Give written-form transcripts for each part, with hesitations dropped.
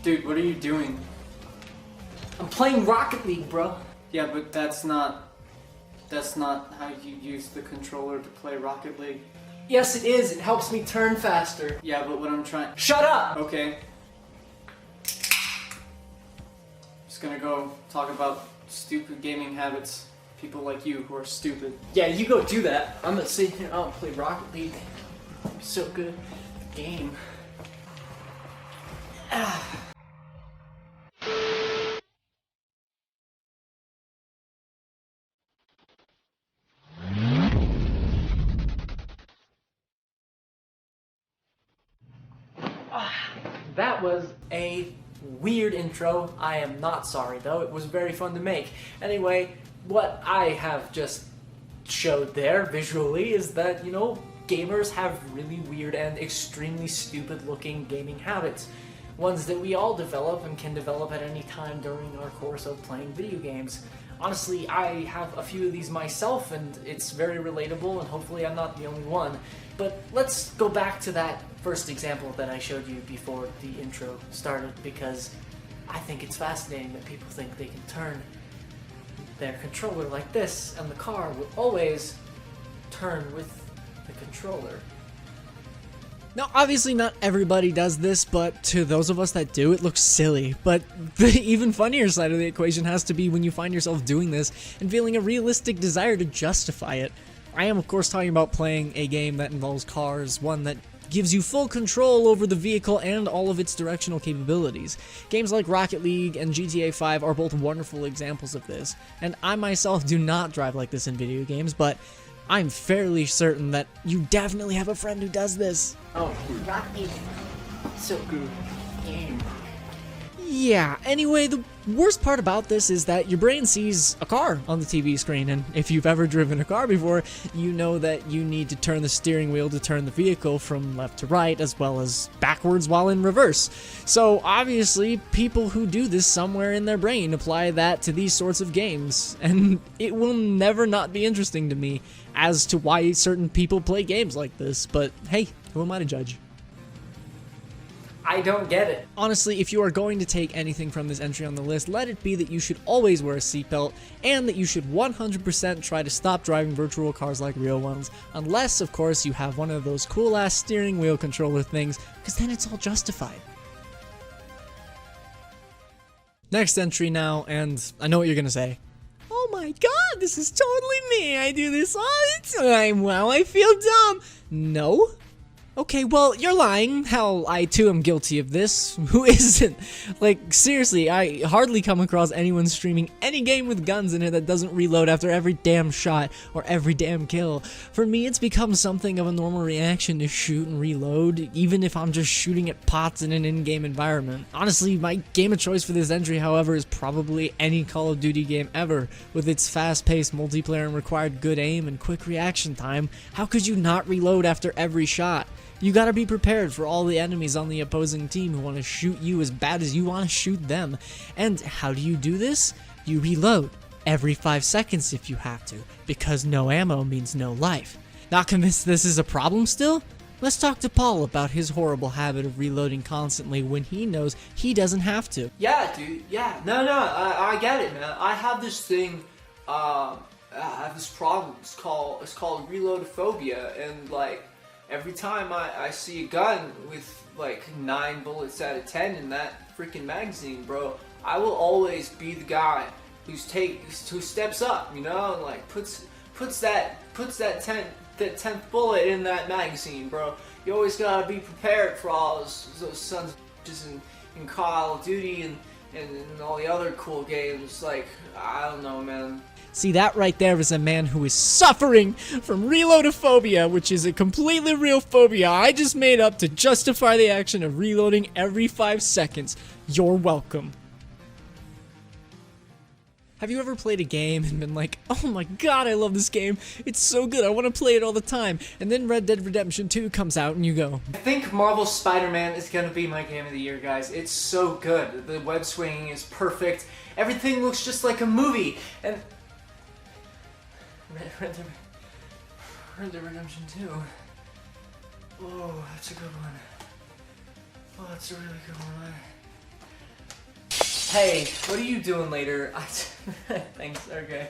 Dude, what are you doing? I'm playing Rocket League, bro. Yeah, but that's not how you use the controller to play Rocket League. Yes, it is. It helps me turn faster. Yeah, but what I'm trying... Shut up! Okay. Just gonna go talk about stupid gaming habits. People like you who are stupid. Yeah, you go do that. I'm gonna sit here and play Rocket League. So good. Game. That was a weird intro. I am not sorry though. It was very fun to make. Anyway, what I have just showed there visually is that, you know, gamers have really weird and extremely stupid looking gaming habits. Ones that we all develop and can develop at any time during our course of playing video games. Honestly, I have a few of these myself and it's very relatable and hopefully I'm not the only one. But let's go back to that first example that I showed you before the intro started, because I think it's fascinating that people think they can turn their controller like this and the car will always turn with the controller. Now, obviously not everybody does this, but to those of us that do, it looks silly. But the even funnier side of the equation has to be when you find yourself doing this and feeling a realistic desire to justify it. I am, of course, talking about playing a game that involves cars, one that gives you full control over the vehicle and all of its directional capabilities. Games like Rocket League and GTA 5 are both wonderful examples of this, and I myself do not drive like this in video games, but I'm fairly certain that you definitely have a friend who does this. Oh, Rocket League. So good. Game. Yeah, anyway, the worst part about this is that your brain sees a car on the TV screen, and if you've ever driven a car before, you know that you need to turn the steering wheel to turn the vehicle from left to right, as well as backwards while in reverse. So, obviously, people who do this somewhere in their brain apply that to these sorts of games, and it will never not be interesting to me as to why certain people play games like this, but hey, who am I to judge? I don't get it. Honestly, if you are going to take anything from this entry on the list, let it be that you should always wear a seatbelt, and that you should 100% try to stop driving virtual cars like real ones, unless, of course, you have one of those cool-ass steering wheel controller things, because then it's all justified. Next entry now, and I know what you're gonna say. Oh my god, this is totally me! I do this all the time! Wow, I feel dumb! No? Okay, well, you're lying. Hell, I too am guilty of this. Who isn't? Like, seriously, I hardly come across anyone streaming any game with guns in it that doesn't reload after every damn shot or every damn kill. For me, it's become something of a normal reaction to shoot and reload, even if I'm just shooting at pots in an in-game environment. Honestly, my game of choice for this entry, however, is probably any Call of Duty game ever. With its fast-paced multiplayer and required good aim and quick reaction time, how could you not reload after every shot? You gotta be prepared for all the enemies on the opposing team who want to shoot you as bad as you want to shoot them. And how do you do this? You reload every 5 seconds if you have to, because no ammo means no life. Not convinced this is a problem still? Let's talk to Paul about his horrible habit of reloading constantly when he knows he doesn't have to. Yeah, dude. Yeah. No, I get it, man. I have this thing. I have this problem. It's called Reloadophobia, and like, every time I see a gun with like 9 bullets out of 10 in that freaking magazine, bro, I will always be the guy who steps up, you know, and like puts that 10th bullet in that magazine, bro. You always gotta be prepared for all those sons of bitches in Call of Duty and all the other cool games. Like, I don't know, man. See, that right there is a man who is suffering from reloadophobia, which is a completely real phobia I just made up to justify the action of reloading every 5 seconds. You're welcome. Have you ever played a game and been like, oh my god, I love this game, it's so good, I want to play it all the time, and then Red Dead Redemption 2 comes out and you go, I think Marvel's Spider-Man is gonna be my game of the year, guys. It's so good. The web swinging is perfect. Everything looks just like a movie, and Red Dead Redemption 2. Oh, that's a good one. Oh, that's a really good one. Hey, what are you doing later? Thanks, okay.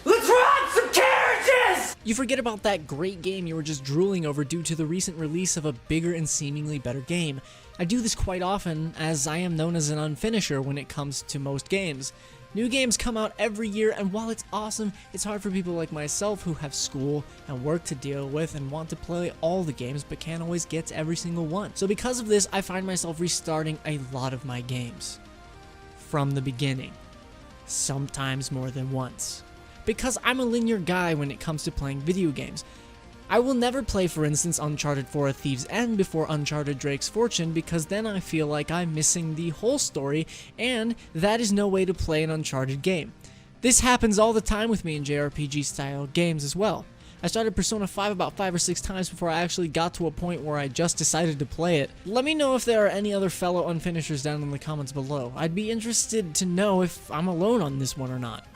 Let's run some carriages! You forget about that great game you were just drooling over due to the recent release of a bigger and seemingly better game. I do this quite often, as I am known as an Unfinisher when it comes to most games. New games come out every year, and while it's awesome, it's hard for people like myself who have school and work to deal with and want to play all the games but can't always get to every single one. So because of this, I find myself restarting a lot of my games. From the beginning. Sometimes more than once. Because I'm a linear guy when it comes to playing video games. I will never play, for instance, Uncharted 4: A Thief's End before Uncharted Drake's Fortune, because then I feel like I'm missing the whole story, and that is no way to play an Uncharted game. This happens all the time with me in JRPG style games as well. I started Persona 5 about 5 or 6 times before I actually got to a point where I just decided to play it. Let me know if there are any other fellow Unfinishers down in the comments below. I'd be interested to know if I'm alone on this one or not.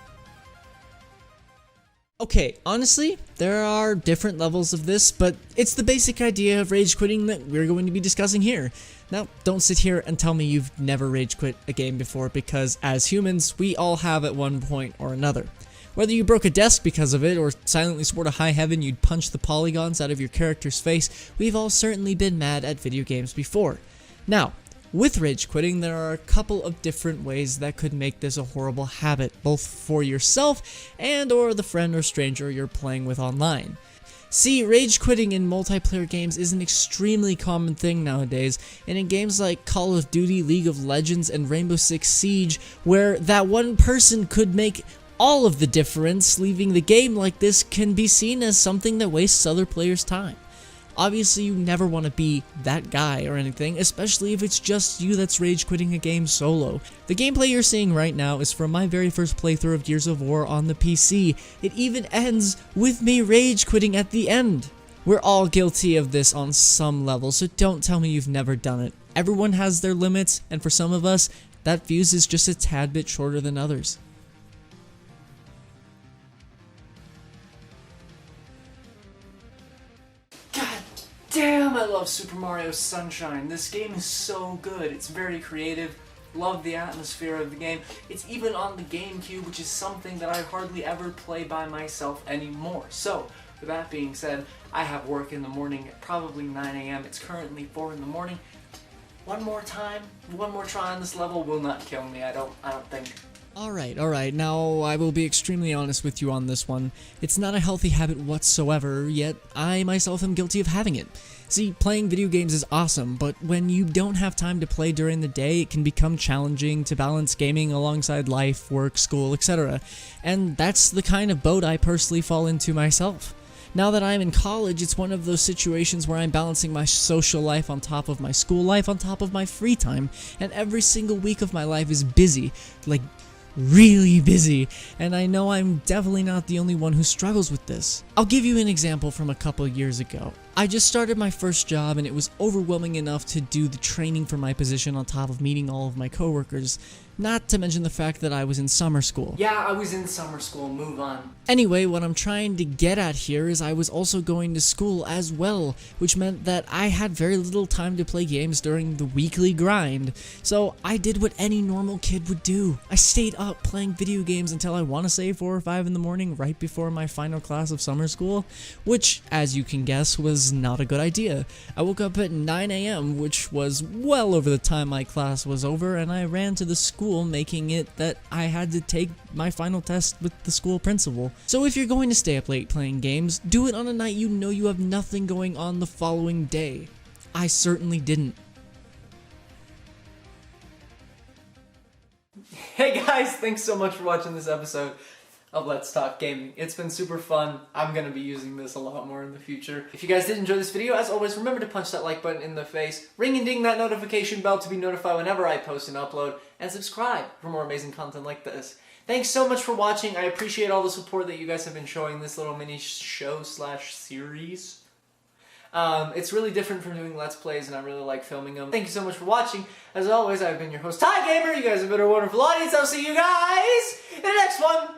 Okay, honestly, there are different levels of this, but it's the basic idea of rage quitting that we're going to be discussing here. Now, don't sit here and tell me you've never rage quit a game before, because as humans, we all have at one point or another. Whether you broke a desk because of it, or silently swore to high heaven you'd punch the polygons out of your character's face, we've all certainly been mad at video games before. Now, with rage quitting, there are a couple of different ways that could make this a horrible habit, both for yourself and or the friend or stranger you're playing with online. See, rage quitting in multiplayer games is an extremely common thing nowadays, and in games like Call of Duty, League of Legends, and Rainbow Six Siege, where that one person could make all of the difference, leaving the game like this can be seen as something that wastes other players' time. Obviously, you never want to be that guy or anything, especially if it's just you that's rage quitting a game solo. The gameplay you're seeing right now is from my very first playthrough of Gears of War on the PC. It even ends with me rage quitting at the end. We're all guilty of this on some level, so don't tell me you've never done it. Everyone has their limits, and for some of us, that fuse is just a tad bit shorter than others. Damn, I love Super Mario Sunshine. This game is so good. It's very creative. Love the atmosphere of the game. It's even on the GameCube, which is something that I hardly ever play by myself anymore. So, with that being said, I have work in the morning at probably 9 a.m. It's currently 4 in the morning. One more time, one more try on this level will not kill me, I don't think. Alright, now I will be extremely honest with you on this one. It's not a healthy habit whatsoever, yet I myself am guilty of having it. See, playing video games is awesome, but when you don't have time to play during the day, it can become challenging to balance gaming alongside life, work, school, etc. And that's the kind of boat I personally fall into myself. Now that I'm in college, it's one of those situations where I'm balancing my social life on top of my school life on top of my free time, and every single week of my life is busy, like really busy, and I know I'm definitely not the only one who struggles with this. I'll give you an example from a couple years ago. I just started my first job and it was overwhelming enough to do the training for my position on top of meeting all of my coworkers, not to mention the fact that I was in summer school. Yeah, I was in summer school, move on. Anyway, what I'm trying to get at here is I was also going to school as well, which meant that I had very little time to play games during the weekly grind. So I did what any normal kid would do. I stayed up playing video games until I want to say 4 or 5 in the morning right before my final class of summer school, which, as you can guess, was not a good idea. I woke up at 9 a.m., which was well over the time my class was over, and I ran to the school, making it that I had to take my final test with the school principal. So if you're going to stay up late playing games, do it on a night you know you have nothing going on the following day. I certainly didn't. Hey guys, thanks so much for watching this episode of Let's Talk Gaming. It's been super fun. I'm going to be using this a lot more in the future. If you guys did enjoy this video, as always, remember to punch that like button in the face, ring and ding that notification bell to be notified whenever I post and upload, and subscribe for more amazing content like this. Thanks so much for watching. I appreciate all the support that you guys have been showing this little mini show slash series. It's really different from doing Let's Plays, and I really like filming them. Thank you so much for watching. As always, I've been your host, TyGamer. You guys have been a wonderful audience. I'll see you guys in the next one.